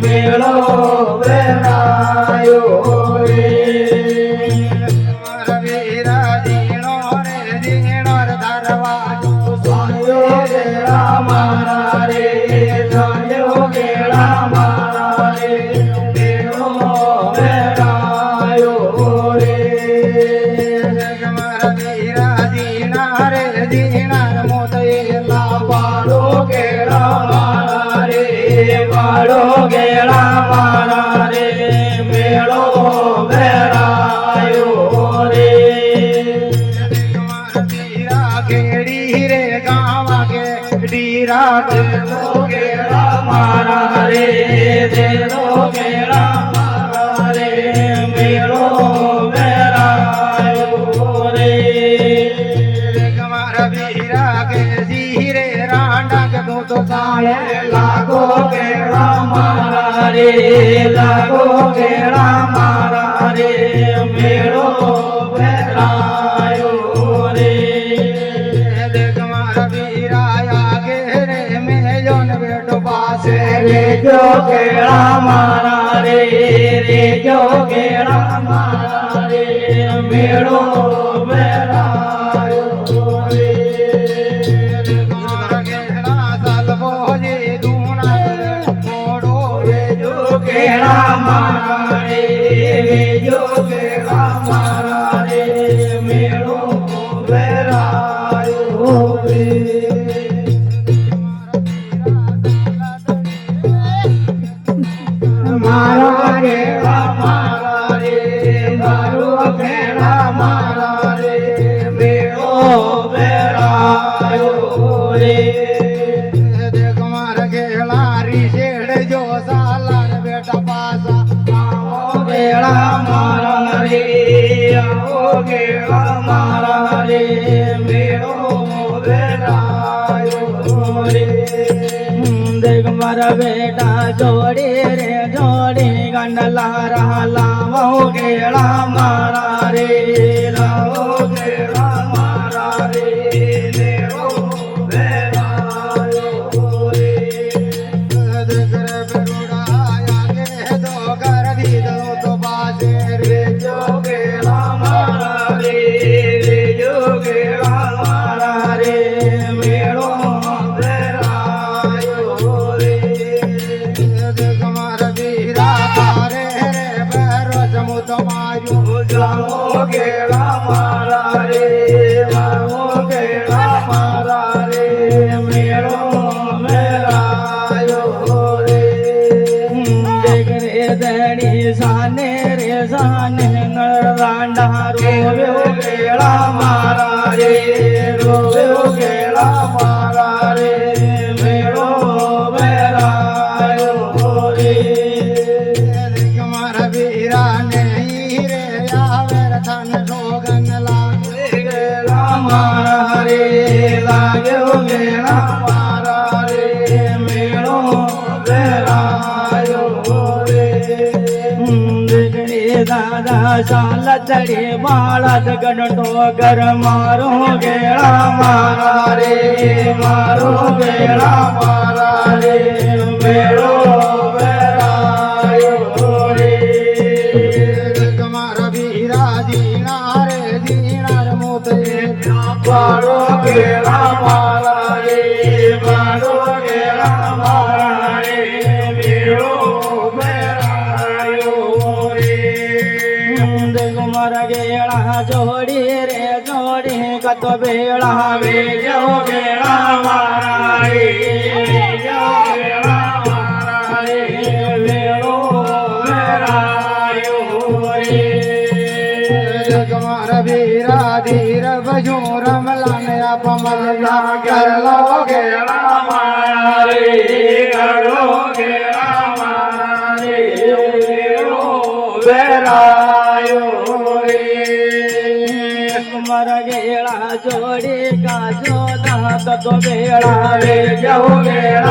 મેળો વેરાયો રે વીરા દેવો કેળા મારા રે દેવો કેળા મારા રે મેળો વેરાયો રે મારા વીરા કે ધીરે રાંડા કે તો કાળે લાગો કેળા મારા રે લાગો કેળા મારા રે મેળો વેરાયો રે દેખ મારા વીરા આગે રે મેલો ને બેટો પાસે રે જો કેળા મારા રે રે જો કેળા મારા રે મેળો વેરાયો રે મારા કેળા સાલવો જે દુણા મોડો રે જો કેળા મારા રે જો કેળા મારા રે મેળો વેરાયો રે મારા કેળા મારા રે મારો કેળા મારા રે મેળો વેરાયો રે દેખ મારા કેળા રીસેડ જો સાલા બેટા પાસા આવો કેળા મારા રે આવો કેળા મારા રે મેળો વેરાયો રે દેખ મારા બેટા જોડી રે જોડી ગંડલા લાવો કેળા મારા રે લાવો કેળા મારા રે મેળો વેરાયો રે દેખ રે બેરુડા આગે દો કર દીધો તો બાજે રે જો કેળા મારા રે રે જો કેળા મારા રે મેળો વેરાયો રે દેખ મારા વીરા તારે રે બેરો જમુ તમારું જાઓ કેળા મારા રે જાઓ કેળા મારા રે મેળો વેરાયો રે દેખ રે દણી સાને રે સાને નળ રાંડા રોવ્યો કેળા મારા રે રોવ્યો કેળા મારા રે મેળો વેરાયો રે દેખ મારા વીરા ને રે આવે રથન રોગન લાગે કેળા મારા રે લાગ્યો કેળા મારા રે મેળો વેરાયો રે દેખ રે દાદા ચાલ ચડે બાળદ ગણતો કર મારો કેળા મારા રે મારો કેળા મારા રે મેળો વેરાયો રે તમારા વીરા દીના રે દીના મોતે મારો કેળા મારા રે મારો કેળા મારા રે મેળો વેરાયો રે દેખ મારા કેળા જોડી રે જોડી કતો બેળા વે જો કેળા મારા રે જો કેળા મારા રે મેળો વેરાયો રે દેખ મારા વીરા ધીર ભજો રમલા ને આપમલા કરલો કેળા મારા રે કરલો કેળા મારા રે મેળો વેરાયો રે મારા કેળા જોડી કાજો દાત તો બેળા રે જો કેળા